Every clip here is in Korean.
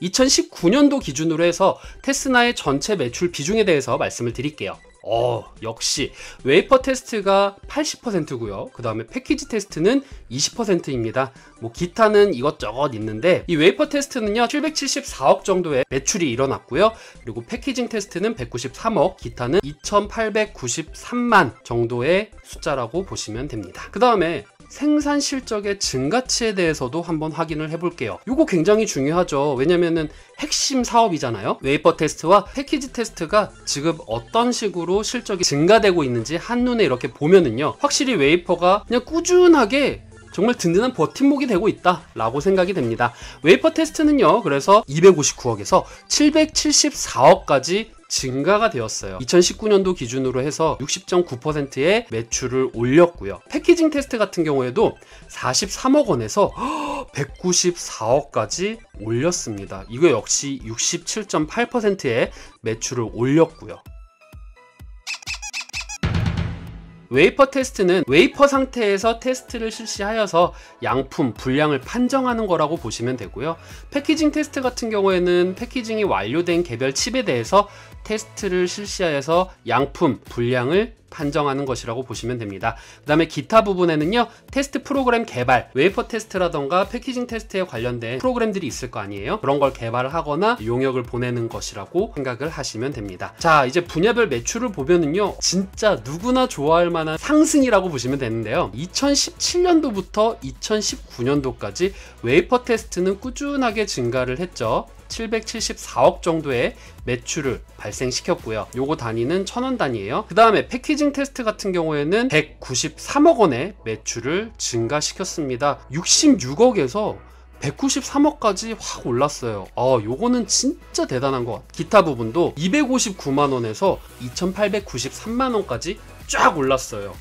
2019년도 기준으로 해서 테스나의 전체 매출 비중에 대해서 말씀을 드릴게요. 역시 웨이퍼 테스트가 80%고요. 그 다음에 패키지 테스트는 20%입니다. 뭐 기타는 이것저것 있는데, 이 웨이퍼 테스트는요 774억 정도의 매출이 일어났고요. 그리고 패키징 테스트는 193억, 기타는 2893만 정도의 숫자라고 보시면 됩니다. 그 다음에 생산 실적의 증가치에 대해서도 한번 확인을 해볼게요. 이거 굉장히 중요하죠. 왜냐면은 핵심 사업이잖아요. 웨이퍼 테스트와 패키지 테스트가 지금 어떤 식으로 실적이 증가되고 있는지 한눈에 이렇게 보면은요, 확실히 웨이퍼가 그냥 꾸준하게 정말 든든한 버팀목이 되고 있다 라고 생각이 됩니다. 웨이퍼 테스트는요, 그래서 259억에서 774억까지 증가가 되었어요. 2019년도 기준으로 해서 60.9%의 매출을 올렸고요. 패키징 테스트 같은 경우에도 43억 원에서 194억까지 올렸습니다. 이거 역시 67.8%의 매출을 올렸고요. 웨이퍼 테스트는 웨이퍼 상태에서 테스트를 실시하여서 양품, 분량을 판정하는 거라고 보시면 되고요. 패키징 테스트 같은 경우에는 패키징이 완료된 개별 칩에 대해서 테스트를 실시하여서 양품, 분량을 판정하는 것이라고 보시면 됩니다. 그 다음에 기타 부분에는요, 테스트 프로그램 개발, 웨이퍼 테스트라던가 패키징 테스트에 관련된 프로그램들이 있을 거 아니에요. 그런 걸 개발을 하거나 용역을 보내는 것이라고 생각을 하시면 됩니다. 자, 이제 분야별 매출을 보면은요, 진짜 누구나 좋아할 만한 상승이라고 보시면 되는데요, 2017년도부터 2019년도까지 웨이퍼 테스트는 꾸준하게 증가를 했죠. 774억 정도의 매출을 발생시켰고요. 요거 단위는 1000원 단위예요. 그 다음에 패키징 테스트 같은 경우에는 193억 원의 매출을 증가시켰습니다. 66억에서 193억까지 확 올랐어요. 요거는 진짜 대단한 것 같아요. 기타 부분도 259만 원에서 2893만 원까지 쫙 올랐어요.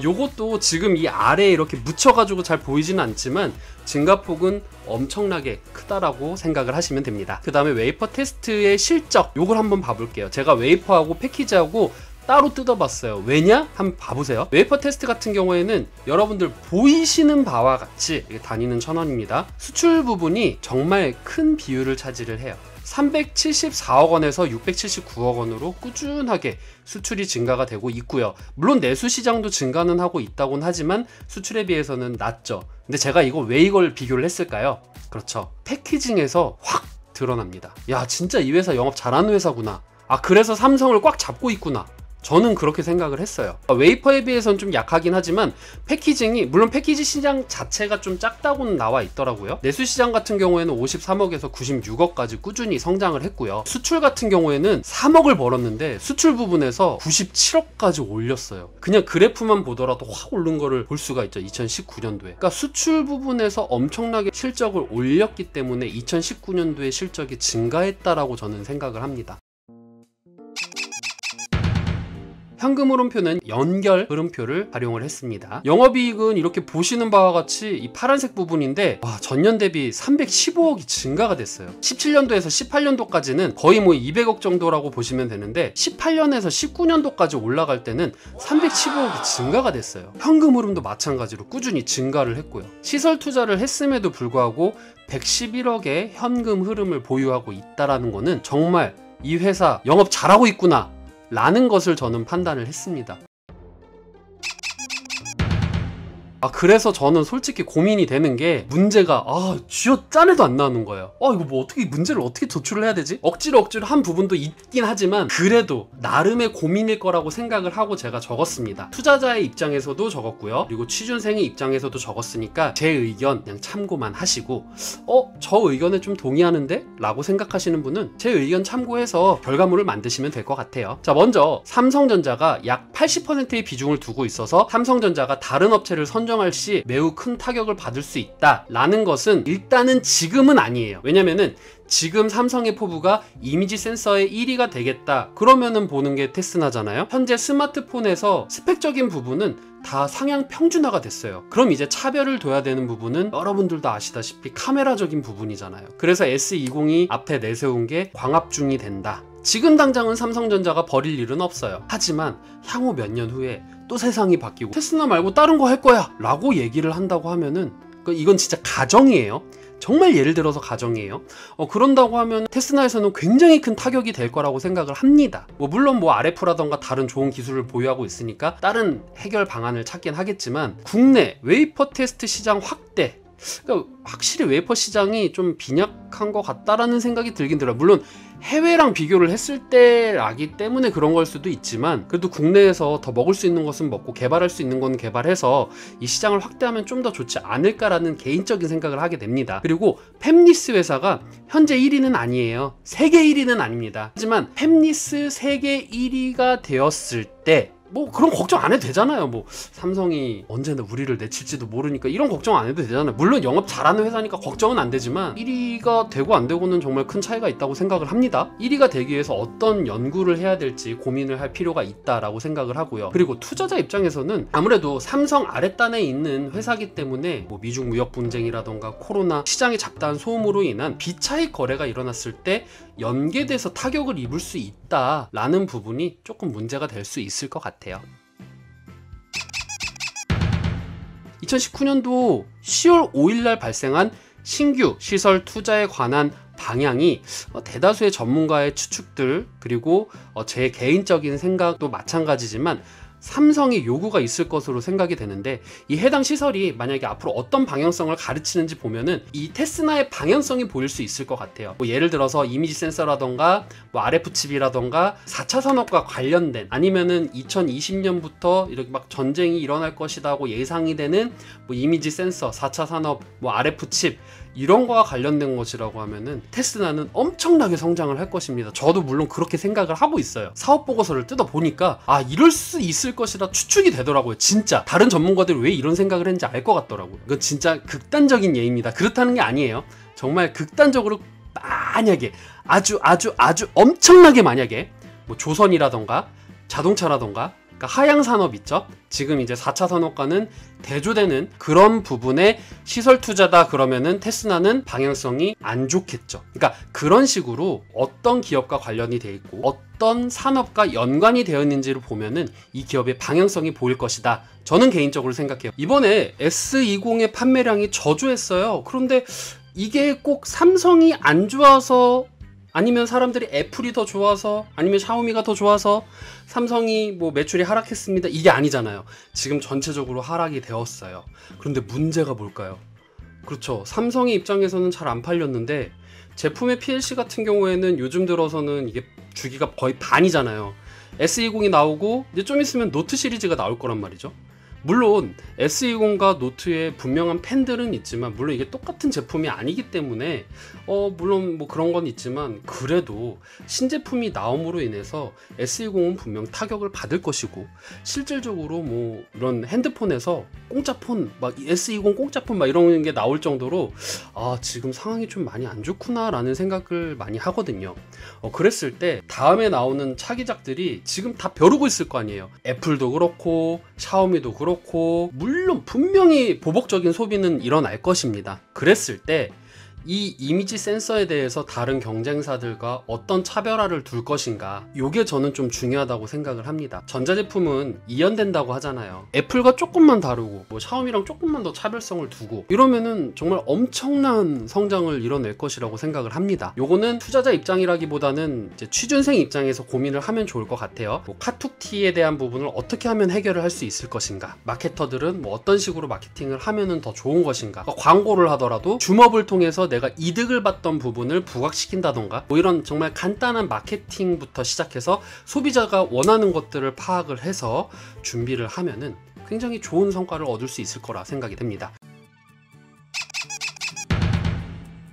요것도 지금 이 아래에 이렇게 묻혀가지고 잘 보이지는 않지만 증가폭은 엄청나게 크다라고 생각을 하시면 됩니다. 그 다음에 웨이퍼 테스트의 실적, 요걸 한번 봐볼게요. 제가 웨이퍼하고 패키지하고 따로 뜯어봤어요. 왜냐? 한번 봐보세요. 웨이퍼 테스트 같은 경우에는 여러분들 보이시는 바와 같이 단위는 1000원입니다. 수출 부분이 정말 큰 비율을 차지를 해요. 374억 원에서 679억 원으로 꾸준하게 수출이 증가가 되고 있고요. 물론 내수 시장도 증가는 하고 있다고는 하지만 수출에 비해서는 낮죠. 근데 제가 왜 이걸 비교를 했을까요? 그렇죠. 패키징에서 확 드러납니다. 야, 진짜 이 회사 영업 잘하는 회사구나. 그래서 삼성을 꽉 잡고 있구나. 저는 그렇게 생각을 했어요. 웨이퍼에 비해서는 좀 약하긴 하지만 패키징이, 물론 패키지 시장 자체가 좀 작다고는 나와 있더라고요. 내수 시장 같은 경우에는 53억에서 96억까지 꾸준히 성장을 했고요. 수출 같은 경우에는 3억을 벌었는데 수출 부분에서 97억까지 올렸어요. 그냥 그래프만 보더라도 확 오른 거를 볼 수가 있죠. 2019년도에. 그러니까 수출 부분에서 엄청나게 실적을 올렸기 때문에 2019년도에 실적이 증가했다라고 저는 생각을 합니다. 현금 흐름표는 연결 흐름표를 활용을 했습니다. 영업이익은 이렇게 보시는 바와 같이 이 파란색 부분인데, 전년 대비 315억이 증가가 됐어요. 17년도에서 18년도까지는 거의 200억 정도라고 보시면 되는데, 18년에서 19년도까지 올라갈 때는 315억이 증가가 됐어요. 현금 흐름도 마찬가지로 꾸준히 증가를 했고요. 시설 투자를 했음에도 불구하고 111억의 현금 흐름을 보유하고 있다라는 거는 정말 이 회사 영업 잘하고 있구나 라는 것을 저는 판단을 했습니다. 그래서 저는 솔직히 고민이 되는 게, 문제가 쥐어 짜내도 안 나오는 거예요. 이거 어떻게 문제를 어떻게 도출을 해야 되지? 억지로 한 부분도 있긴 하지만 그래도 나름의 고민일 거라고 생각을 하고 제가 적었습니다. 투자자의 입장에서도 적었고요, 그리고 취준생의 입장에서도 적었으니까 제 의견 그냥 참고만 하시고, 저 의견에 좀 동의하는데? 라고 생각하시는 분은 제 의견 참고해서 결과물을 만드시면 될 것 같아요. 자, 먼저 삼성전자가 약 80%의 비중을 두고 있어서 삼성전자가 다른 업체를 선정할 시 매우 큰 타격을 받을 수 있다라는 것은 일단은 지금은 아니에요. 왜냐면은 지금 삼성의 포부가 이미지 센서의 1위가 되겠다, 그러면은 보는 게 테스나잖아요. 현재 스마트폰에서 스펙적인 부분은 다 상향 평준화가 됐어요. 그럼 이제 차별을 둬야 되는 부분은 여러분들도 아시다시피 카메라적인 부분이잖아요. 그래서 S20이 앞에 내세운 게 광합중이 된다. 지금 당장은 삼성전자가 버릴 일은 없어요. 하지만 향후 몇 년 후에 또 세상이 바뀌고 테스나 말고 다른 거 할 거야 라고 얘기를 한다고 하면은, 이건 진짜 가정이에요. 정말 예를 들어서 가정이에요. 그런다고 하면 테스라에서는 굉장히 큰 타격이 될 거라고 생각을 합니다. 물론 RF라던가 다른 좋은 기술을 보유하고 있으니까 다른 해결 방안을 찾긴 하겠지만 국내 웨이퍼 테스트 시장 확대, 그러니까 확실히 웨이퍼 시장이 좀 빈약한 것 같다라는 생각이 들긴 들어요. 물론 해외랑 비교를 했을 때라기 때문에 그런 걸 수도 있지만, 그래도 국내에서 더 먹을 수 있는 것은 먹고 개발할 수 있는 건 개발해서 이 시장을 확대하면 좀 더 좋지 않을까라는 개인적인 생각을 하게 됩니다. 그리고 팹리스 회사가 현재 1위는 아니에요. 세계 1위는 아닙니다. 하지만 팹리스 세계 1위가 되었을 때 그런 걱정 안 해도 되잖아요. 삼성이 언제나 우리를 내칠지도 모르니까 이런 걱정 안 해도 되잖아요. 물론 영업 잘하는 회사니까 걱정은 안 되지만 1위가 되고 안 되고는 정말 큰 차이가 있다고 생각을 합니다. 1위가 되기 위해서 어떤 연구를 해야 될지 고민을 할 필요가 있다라고 생각을 하고요. 그리고 투자자 입장에서는 아무래도 삼성 아랫단에 있는 회사기 때문에 미중 무역 분쟁이라던가 코로나, 시장의 잡다한 소음으로 인한 비차익 거래가 일어났을 때 연계돼서 타격을 입을 수 있다라는 부분이 조금 문제가 될 수 있을 것 같아요. 2019년도 10월 5일날 발생한 신규 시설 투자에 관한 방향이 대다수의 전문가의 추측들, 그리고 제 개인적인 생각도 마찬가지지만 삼성의 요구가 있을 것으로 생각이 되는데, 이 해당 시설이 만약에 앞으로 어떤 방향성을 가르치는지 보면은 이 테스라의 방향성이 보일 수 있을 것 같아요. 예를 들어서 이미지 센서라던가 RF 칩이라던가 4차 산업과 관련된, 아니면은 2020년부터 이렇게 전쟁이 일어날 것이라고 예상이 되는 이미지 센서, 4차 산업, RF 칩 이런 거와 관련된 것이라고 하면은 테스라는 엄청나게 성장을 할 것입니다. 저도 물론 그렇게 생각을 하고 있어요. 사업 보고서를 뜯어 보니까 이럴 수 있을 것이라 추측이 되더라고요. 진짜 다른 전문가들이 왜 이런 생각을 했는지 알 것 같더라고요. 이건 진짜 극단적인 예입니다. 그렇다는 게 아니에요. 정말 극단적으로 만약에 아주 엄청나게 만약에 조선이라던가 자동차라던가, 그러니까 하향 산업 있죠. 지금 이제 4차 산업과는 대조되는 그런 부분에 시설 투자다 그러면은 테스라는 방향성이 안 좋겠죠. 그러니까 그런 식으로 어떤 기업과 관련이 돼 있고 어떤 산업과 연관이 되어 있는지를 보면은 이 기업의 방향성이 보일 것이다. 저는 개인적으로 생각해요. 이번에 S20의 판매량이 저조했어요. 그런데 이게 꼭 삼성이 안 좋아서, 아니면 사람들이 애플이 더 좋아서, 아니면 샤오미가 더 좋아서 삼성이 매출이 하락했습니다, 이게 아니잖아요. 지금 전체적으로 하락이 되었어요. 그런데 문제가 뭘까요? 그렇죠. 삼성의 입장에서는 잘 안 팔렸는데 제품의 PLC 같은 경우에는 요즘 들어서는 이게 주기가 거의 반이잖아요. S20이 나오고 이제 좀 있으면 노트 시리즈가 나올 거란 말이죠. 물론 S20과 노트에 분명한 팬들은 있지만, 물론 이게 똑같은 제품이 아니기 때문에 물론 그런 건 있지만, 그래도 신제품이 나옴으로 인해서 S20은 분명 타격을 받을 것이고, 실질적으로 이런 핸드폰에서 공짜폰, S20 공짜폰 이런 게 나올 정도로 지금 상황이 좀 많이 안 좋구나 라는 생각을 많이 하거든요. 그랬을 때 다음에 나오는 차기작들이 지금 다 벼르고 있을 거 아니에요. 애플도 그렇고 샤오미도 그렇고, 물론 분명히 보복적인 소비는 일어날 것입니다. 그랬을 때 이 이미지 센서에 대해서 다른 경쟁사들과 어떤 차별화를 둘 것인가, 요게 저는 좀 중요하다고 생각을 합니다. 전자제품은 이연된다고 하잖아요. 애플과 조금만 다르고 샤오미랑 조금만 더 차별성을 두고 이러면은 정말 엄청난 성장을 이뤄낼 것이라고 생각을 합니다. 요거는 투자자 입장이라기보다는 이제 취준생 입장에서 고민을 하면 좋을 것 같아요. 카툭티에 대한 부분을 어떻게 하면 해결을 할 수 있을 것인가, 마케터들은 어떤 식으로 마케팅을 하면은 더 좋은 것인가, 광고를 하더라도 줌업을 통해서 내가 이득을 봤던 부분을 부각시킨다던가, 이런 정말 간단한 마케팅부터 시작해서 소비자가 원하는 것들을 파악을 해서 준비를 하면은 굉장히 좋은 성과를 얻을 수 있을 거라 생각이 됩니다.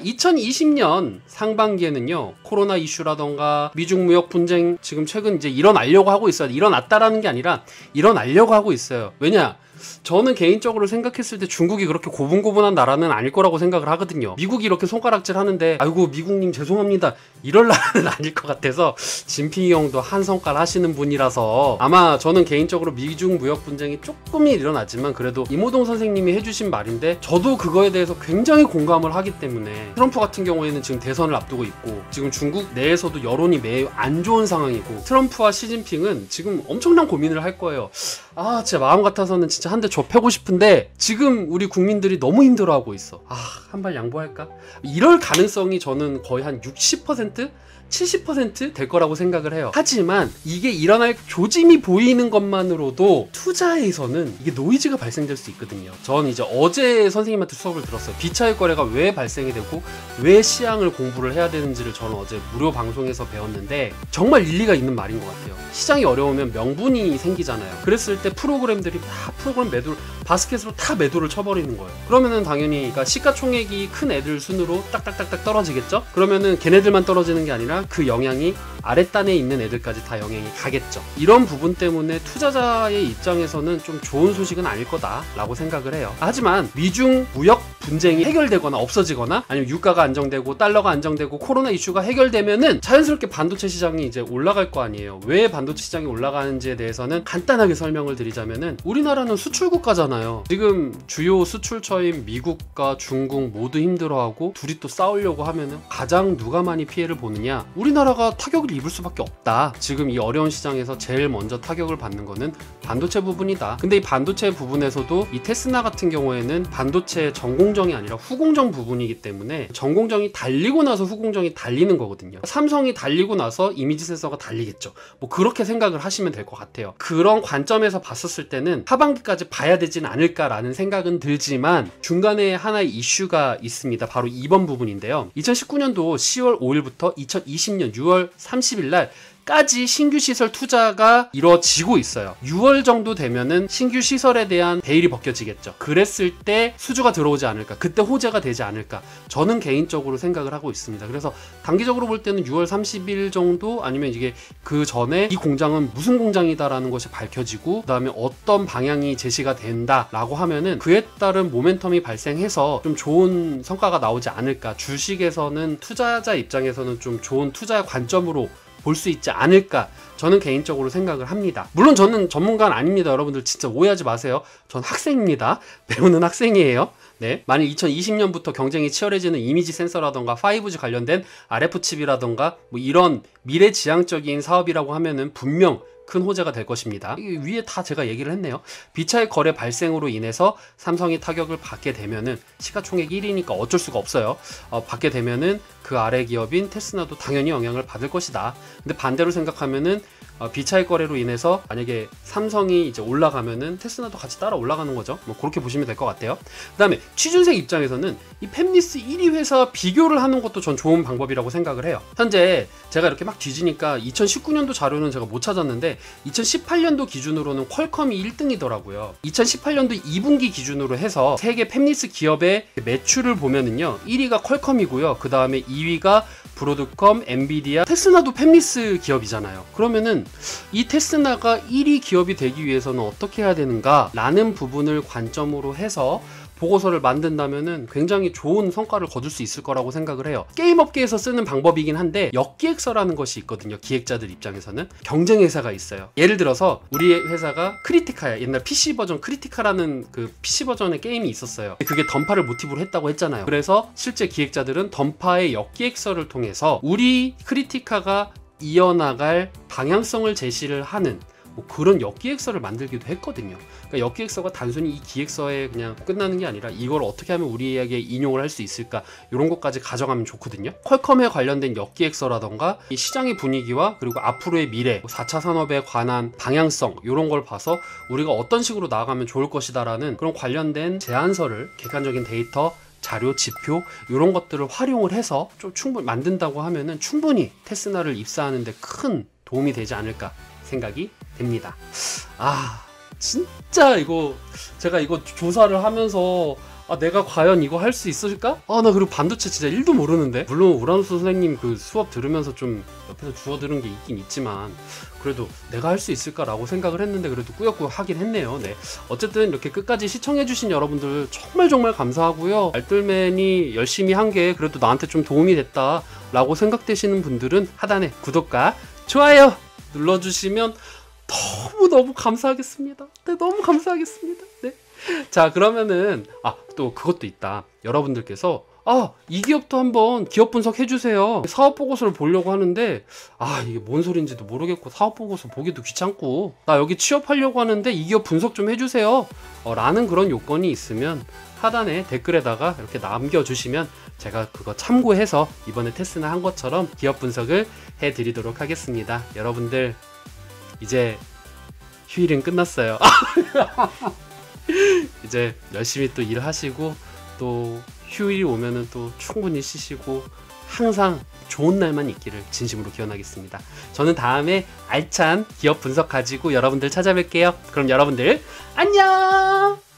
2020년 상반기에는요, 코로나 이슈라던가 미중 무역 분쟁 지금 최근 이제 일어나려고 하고 있어요. 일어났다라는 게 아니라 일어나려고 하고 있어요. 왜냐? 저는 개인적으로 생각했을 때 중국이 그렇게 고분고분한 나라는 아닐 거라고 생각을 하거든요. 미국이 이렇게 손가락질 하는데 아이고 미국님 죄송합니다 이럴 나라는 아닐 것 같아서, 진핑이 형도 한성깔 하시는 분이라서 아마 저는 개인적으로 미중 무역 분쟁이 조금이 일어나지만 그래도 이모동 선생님이 해주신 말인데 저도 그거에 대해서 굉장히 공감을 하기 때문에, 트럼프 같은 경우에는 지금 대선을 앞두고 있고 지금 중국 내에서도 여론이 매우 안 좋은 상황이고, 트럼프와 시진핑은 지금 엄청난 고민을 할 거예요. 아 진짜 마음 같아서는 진짜 한 대 줘 패고 싶은데 지금 우리 국민들이 너무 힘들어하고 있어. 아 한 발 양보할까? 이럴 가능성이 저는 거의 한 60%? 70% 될 거라고 생각을 해요. 하지만 이게 일어날 조짐이 보이는 것만으로도 투자에서는 이게 노이즈가 발생될 수 있거든요. 전 이제 어제 선생님한테 수업을 들었어요. 비차익 거래가 왜 발생이 되고 왜 시장을 공부를 해야 되는지를 저는 어제 무료 방송에서 배웠는데 정말 일리가 있는 말인 것 같아요. 시장이 어려우면 명분이 생기잖아요. 그랬을 때 프로그램들이 다 프로그램 매도를 바스켓으로 다 매도를 쳐버리는 거예요. 그러면은 당연히 그러니까 시가총액이 큰 애들 순으로 딱딱딱딱 떨어지겠죠? 그러면은 걔네들만 떨어지는 게 아니라 그 영향이 아랫단에 있는 애들까지 다 영향이 가겠죠. 이런 부분 때문에 투자자의 입장에서는 좀 좋은 소식은 아닐 거다라고 생각을 해요. 하지만 미중 무역 분쟁이 해결되거나 없어지거나 아니면 유가가 안정되고 달러가 안정되고 코로나 이슈가 해결되면은 자연스럽게 반도체 시장이 이제 올라갈 거 아니에요. 왜 반도체 시장이 올라가는지에 대해서는 간단하게 설명을 드리자면은 우리나라는 수출 국가잖아요. 지금 주요 수출처인 미국과 중국 모두 힘들어하고 둘이 또 싸우려고 하면은 가장 누가 많이 피해를 보느냐? 우리나라가 타격을 입을 수밖에 없다. 지금 이 어려운 시장에서 제일 먼저 타격을 받는 거는 반도체 부분이다. 근데 이 반도체 부분에서도 이 테스나 같은 경우에는 반도체 전공정이 아니라 후공정 부분이기 때문에 전공정이 달리고 나서 후공정이 달리는 거거든요. 삼성이 달리고 나서 이미지 센서가 달리겠죠. 뭐 그렇게 생각을 하시면 될 것 같아요. 그런 관점에서 봤었을 때는 하반기까지 봐야 되진 않을까라는 생각은 들지만 중간에 하나의 이슈가 있습니다. 바로 이번 부분인데요. 2019년도 10월 5일부터 2020년 6월 30일 날 까지 신규 시설 투자가 이루어지고 있어요. 6월 정도 되면은 신규 시설에 대한 베일이 벗겨지겠죠. 그랬을 때 수주가 들어오지 않을까, 그때 호재가 되지 않을까, 저는 개인적으로 생각을 하고 있습니다. 그래서 단기적으로 볼 때는 6월 30일 정도 아니면 이게 그 전에 이 공장은 무슨 공장이다라는 것이 밝혀지고 그 다음에 어떤 방향이 제시가 된다라고 하면은 그에 따른 모멘텀이 발생해서 좀 좋은 성과가 나오지 않을까, 주식에서는 투자자 입장에서는 좀 좋은 투자 관점으로 볼 수 있지 않을까, 저는 개인적으로 생각을 합니다. 물론 저는 전문가는 아닙니다. 여러분들 진짜 오해하지 마세요. 전 학생입니다. 배우는 학생이에요. 네, 만약 2020년부터 경쟁이 치열해지는 이미지 센서라던가 5G 관련된 RF 칩이라던가 뭐 이런 미래지향적인 사업이라고 하면은 분명 큰 호재가 될 것입니다. 위에 다 제가 얘기를 했네요. 비차익 거래 발생으로 인해서 삼성이 타격을 받게 되면은 시가총액 1위니까 어쩔 수가 없어요. 받게 되면은 그 아래 기업인 테스나도 당연히 영향을 받을 것이다. 근데 반대로 생각하면은 비차익 거래로 인해서 만약에 삼성이 이제 올라가면은 테스나도 같이 따라 올라가는 거죠. 뭐 그렇게 보시면 될 것 같아요. 그 다음에 취준생 입장에서는 이 팹리스 1위 회사 비교를 하는 것도 전 좋은 방법이라고 생각을 해요. 현재 제가 이렇게 막 뒤지니까 2019년도 자료는 제가 못 찾았는데 2018년도 기준으로는 퀄컴이 1등이더라고요. 2018년도 2분기 기준으로 해서 세계 팹리스 기업의 매출을 보면은요, 1위가 퀄컴이고요. 그 다음에 2위가 브로드컴, 엔비디아, 테스나도 팹리스 기업이잖아요. 그러면은 이 테스나가 1위 기업이 되기 위해서는 어떻게 해야 되는가 라는 부분을 관점으로 해서 보고서를 만든다면은 굉장히 좋은 성과를 거둘 수 있을 거라고 생각을 해요. 게임 업계에서 쓰는 방법이긴 한데 역기획서라는 것이 있거든요. 기획자들 입장에서는 경쟁 회사가 있어요. 예를 들어서 우리 회사가 크리티카야. 옛날 PC 버전 크리티카라는 그 PC 버전의 게임이 있었어요. 그게 던파를 모티브로 했다고 했잖아요. 그래서 실제 기획자들은 던파의 역기획서를 통해서 우리 크리티카가 이어나갈 방향성을 제시를 하는 뭐 그런 역기획서를 만들기도 했거든요. 그러니까 역기획서가 단순히 이 기획서에 그냥 끝나는 게 아니라 이걸 어떻게 하면 우리에게 인용을 할 수 있을까, 이런 것까지 가져가면 좋거든요. 퀄컴에 관련된 역기획서라던가 이 시장의 분위기와 그리고 앞으로의 미래, 4차 산업에 관한 방향성, 이런 걸 봐서 우리가 어떤 식으로 나아가면 좋을 것이다 라는 그런 관련된 제안서를 객관적인 데이터, 자료, 지표 이런 것들을 활용을 해서 좀 충분히 만든다고 하면은 충분히 테스나를 입사하는 데 큰 도움이 되지 않을까 생각이 됩니다. 진짜 이거 제가 이거 조사를 하면서 내가 과연 이거 할 수 있을까? 나 그리고 반도체 진짜 1도 모르는데, 물론 우라누스 선생님 그 수업 들으면서 좀 옆에서 주워 들은 게 있긴 있지만 그래도 내가 할 수 있을까라고 생각을 했는데 그래도 꾸역꾸역 하긴 했네요. 네, 어쨌든 이렇게 끝까지 시청해주신 여러분들 정말 감사하고요. 알뜰맨이 열심히 한 게 그래도 나한테 좀 도움이 됐다 라고 생각되시는 분들은 하단에 구독과 좋아요 눌러주시면 너무 감사하겠습니다. 네, 너무 감사하겠습니다. 네. 자, 그러면은 또 그것도 있다. 여러분들께서 이 기업도 한번 기업 분석해주세요. 사업 보고서를 보려고 하는데, 이게 뭔 소린지도 모르겠고, 사업 보고서 보기도 귀찮고, 나 여기 취업하려고 하는데 이 기업 분석 좀 해주세요. 라는 그런 요건이 있으면 하단에 댓글에다가 이렇게 남겨주시면 제가 그거 참고해서 이번에 테스트나 한 것처럼 기업 분석을 해드리도록 하겠습니다. 여러분들, 이제 휴일은 끝났어요. 이제 열심히 또 일하시고, 또 휴일이 오면은 또 충분히 쉬시고 항상 좋은 날만 있기를 진심으로 기원하겠습니다. 저는 다음에 알찬 기업 분석 가지고 여러분들 찾아뵐게요. 그럼 여러분들 안녕!